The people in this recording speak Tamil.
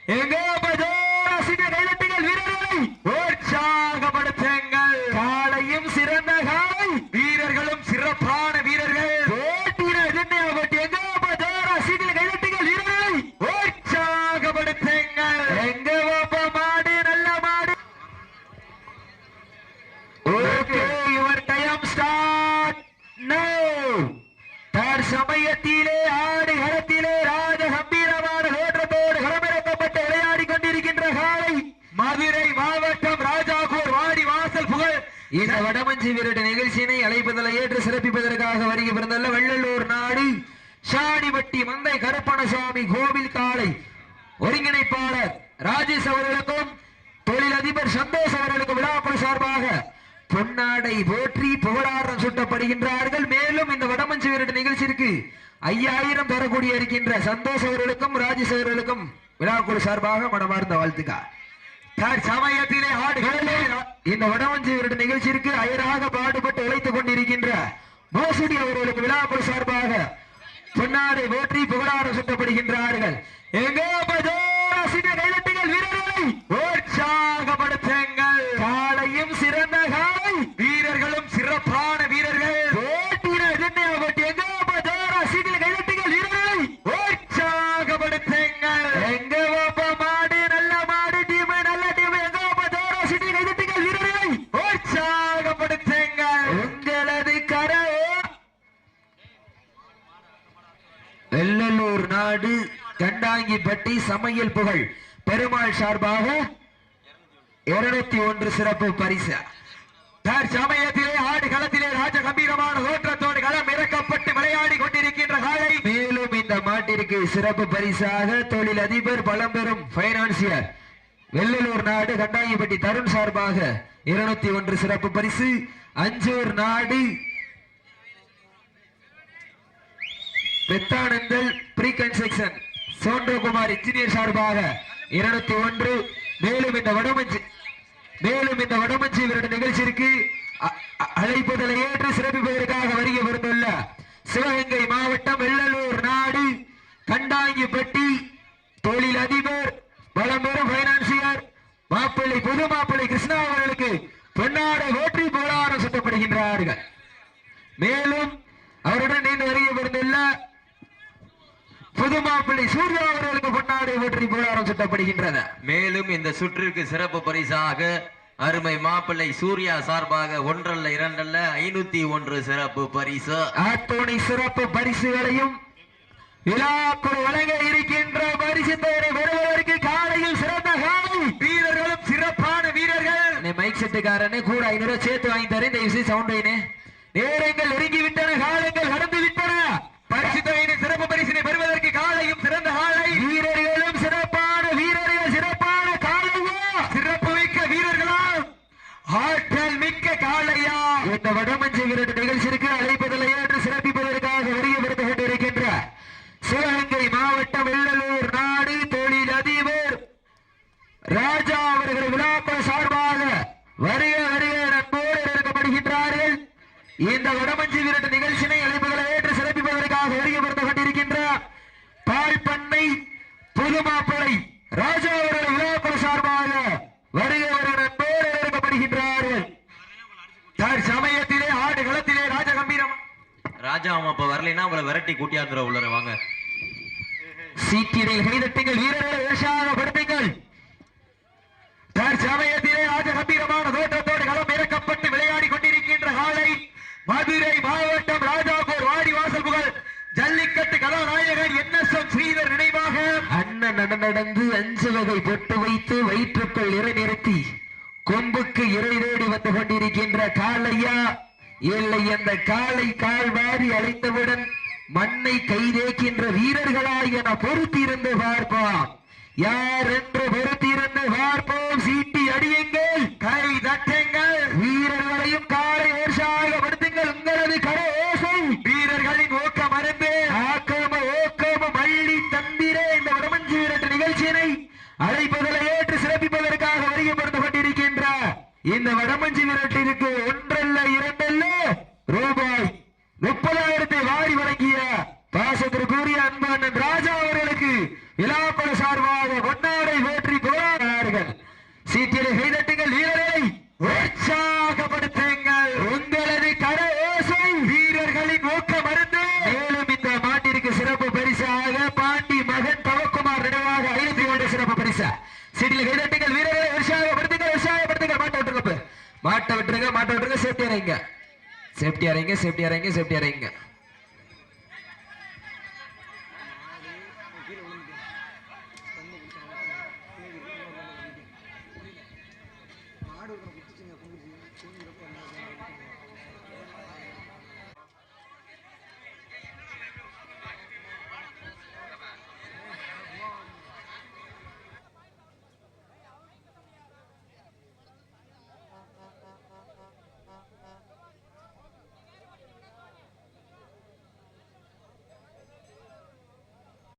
எங்க கைதட்டுங்கள் வீரர்களை உற்சாகப்படுத்துங்கள். காலையும் சிறந்த காலை, வீரர்களும் சிறப்பான வீரர்கள். கைதட்டுங்கள் வீரர்களை உற்சாகப்படுத்துங்கள். எங்க மாடு நல்ல மாடு. ஓகே, யுவர் டைம் ஸ்டார்ட் நவ. சமயத்திலே ஆடு களத்திலே ராஜ கம்பீரமான தோற்றத்தோடு களமிறக்கப்பட்டு விளையாடி கொண்டிருக்கின்ற காலை மதுரை மாவட்டம் ராஜாபூர் வாடி வாசல் புகழ் இந்த வடமஞ்சி வீரர் நிகழ்ச்சியினை அழைப்பதில் ஏற்று சிறப்பிப்பதற்காக வருகை பிறந்துள்ள வெள்ளலூர் நாடு சாணிப்பட்டி மந்தை கருப்பணசாமி கோவில் காலை ஒருங்கிணைப்பாளர் ராஜேஷ் அவர்களுக்கும் தொழிலதிபர் சந்தோஷ் அவர்களுக்கும் விழாக்குழு சார்பாக பொன்னாடை போற்றி புகழாரம் சூட்டப்படுகின்றார்கள். மேலும் இந்த வடமஞ்சி வீரர் நிகழ்ச்சிக்கு 5000 தரக்கூடிய இருக்கின்ற சந்தோஷ் அவர்களுக்கும் ராஜேஷ் அவர்களுக்கும் விழாக்குழு சார்பாக மனமார்ந்த வாழ்த்துக்கள். சமயத்திலே ஆடுகளே இந்த வடமஞ்சி வீரர் நிகழ்ச்சிக்கு அயராக பாடுபட்டு உழைத்துக் கொண்டிருக்கின்ற மோசடி அவர்களுக்கு விழாக்குழு சார்பாக பொன்னாடை போற்றி புகழாரம் சூட்டப்படுகின்றார்கள். எங்கோ கைதட்டுங்கள் வீரர்களை உற்சாகப்படுத்துங்கள். காலையும் சிறந்த காலை, வீரர்களும் சிறப்பான வீரர்கள். கைதட்டுங்கள் வீரர்களை உற்சாகப்படுத்துங்கள். எங்க மாடு நல்ல மாடு, டீம் நல்ல டீம். எங்க கைதட்டுங்கள் வீரர்களை உற்சாகப்படுத்துங்கள். உங்களது கரை வெள்ளலூர் நாடு கண்டாங்கிப்பட்டி சமையல் புகழ் பெருமாள் சார்பாக 201 சிறப்பு பரிசு. சமயத்திலே ஆடு களத்திலே ராஜ கம்பீரமான தோற்றத்தோடு களம் இறக்கப்பட்டு விளையாடி கொண்டிருக்கின்ற காலை. மேலும் இந்த மாட்டிற்கு சிறப்பு பரிசாக தொழிலதிபர் பழம்பெரும் பைனான்சியர் வெள்ளலூர் நாடு கண்டாங்கிப்பட்டி தருண் சார்பாக 201 சிறப்பு பரிசு. அஞ்சூர் நாடு பெத்தானந்தல் ப்ரீ கன்ஸ்ட்ரக்ஷன் சோன்றகுமார் இன்ஜினியர் சார்பாக 201. மேலும் இந்த வடமஞ்சி வீரர் நிகழ்ச்சிக்கு அழைப்புதலை ஏற்று சிறப்பிப்பதற்காக வருகை வந்துள்ள சிவகங்கை மாவட்டம் வெள்ளலூர் நாடு கண்டாங்கிப்பட்டி தொழிலதிபர் பழம்பெரும் பைனான்சியர் மாப்பிள்ளை புது மாப்பிள்ளை கிருஷ்ணா அவர்களுக்கு பொன்னாடை போற்றி புகழாரம் சூட்டப்படுகின்றார்கள். மேலும் அவருடன் நீண்டு வருகை வந்துள்ள புது மாப்பிள்ளை சூர்யா அவர்களுக்கு பொன்னாடை போற்றி புகழாரம் சூட்டப்படுகின்றது. மேலும் இந்த சுற்றிற்கு சிறப்பு பரிசாக அருமை மாப்பிள்ளை சூர்யா சார்பாக 1 அல்ல 2 அல்ல 501 சிறப்பு பரிசு. அத்துணை சிறப்பு பரிசுகளையும் விழாக்குழு வழங்க இருக்கின்ற பரிசு பெயரை பெறுவதற்கு காலையில் சிறந்த காலை, வீரர்களும் சிறப்பான வீரர்கள். மைக் செட்டுக்காரனே கூட 500 சேர்த்து வாங்கி தரேன். இந்த விஷயம் சவுண்ட் வைனே. நேரங்கள் நெருங்கி விட்டன, காலங்கள் கடந்து விட்டன. பரிசு தொகையின் சிறப்பு பரிசினை பெறுவதற்கு காலையும் சிறந்த காலை, வீரர்களும் சிறப்பான வீரர்கள். சிறப்பான காலையா, சிறப்பு மிக்க வீரர்களா, ஆற்றல் மிக்க காலையா. இந்த வடமஞ்சி வீரர் நிகழ்ச்சிக்கு அழைப்பதில் ஏற்று சிறப்பிப்பதற்காக வருகை பெற்றுக் கொண்டிருக்கின்ற சிவகங்கை மாவட்டம் வெள்ளலூர் நாடு தொழிலதிபர் ராஜா அவர்கள் விழாக்கள் சார்பாக வருக வருக நண்போடு இருக்கப்படுகின்றார்கள். இந்த வடமஞ்சி வீரர் நிகழ்ச்சியை அழைப்புகளை ஏற்று சிறப்பிப்பதற்காக வருகை பெற்றுக் கொண்டிருக்கின்ற பால் பண்ணை புது மாப்பிள்ளை ராஜா அவர்கள் விழாக்குழு சார்பாக வருகை வருகிற நண்போடு இருக்கப்படுகின்றார்கள். சமயத்திலே ஆடு களத்திலே ராஜ கம்பீரம். ராஜா அப்ப வரலைன்னா உங்களை விரட்டி கூட்டியாந்துற உள்ளர வாங்க. சீக்கிரம் கைதட்டுங்கள் வீரர்களை உற்சாகப்படுத்துங்கள். சமயத்திலே ராஜ கம்பீரமான தோற்றத்தோடு களம் இறக்கப்பட்டு விளையாடி கொண்டிருக்கின்ற காலை மதுரை மாவட்டம் ராஜாபூர் வாடி வாசல் புகழ் ஜல்லிக்கட்டு கதாநாயகன் NSM ஸ்ரீதர் நினைவாக அண்ணன் நடந்து 5 வகை பொட்டு வைத்து வயிற்றுக்குள் இறை நிறுத்தி கொம்புக்கு இறை தேடி வந்து கொண்டிருக்கின்ற காலையா இல்லை அந்த காலை கால் வாரி அழைத்தவுடன் மண்ணை கைதேக்கின்ற வீரர்களா என பொறுத்திருந்து பார்ப்போம். யார் என்று பொறுத்திருந்து பார்ப்போம். சீட்டி அடியுங்கள், கை தட்டுங்கள், வீரர்களையும் காலை உற்சாகப்படுத்துங்கள். உங்களது கரை ஓசை வீரர்களின் ஊக்கம் அருந்து ஆக்கம ஊக்கம மல்லி தந்திர இந்த வடமஞ்சி வீரர் நிகழ்ச்சியினை அழைப்பதில் ஏற்று சிறப்பிப்பதற்காக வருகைப்படுத்திக் கொண்டிருக்கின்ற இந்த வடமஞ்சி வீரத்திற்கு 1 அல்ல 2 அல்ல ரூபாய் 30,000 வாரி வழங்கிய பாசத்திற்குரிய அன்பு அண்ணன் ராஜா அவர்களுக்கு விழாக்குழு சார்பாக கொண்டாடை சேஃப்டி இறங்க சேஃப்டி இறங்க சேஃப்டி இறங்க சேஃப்டி இறங்க மாடு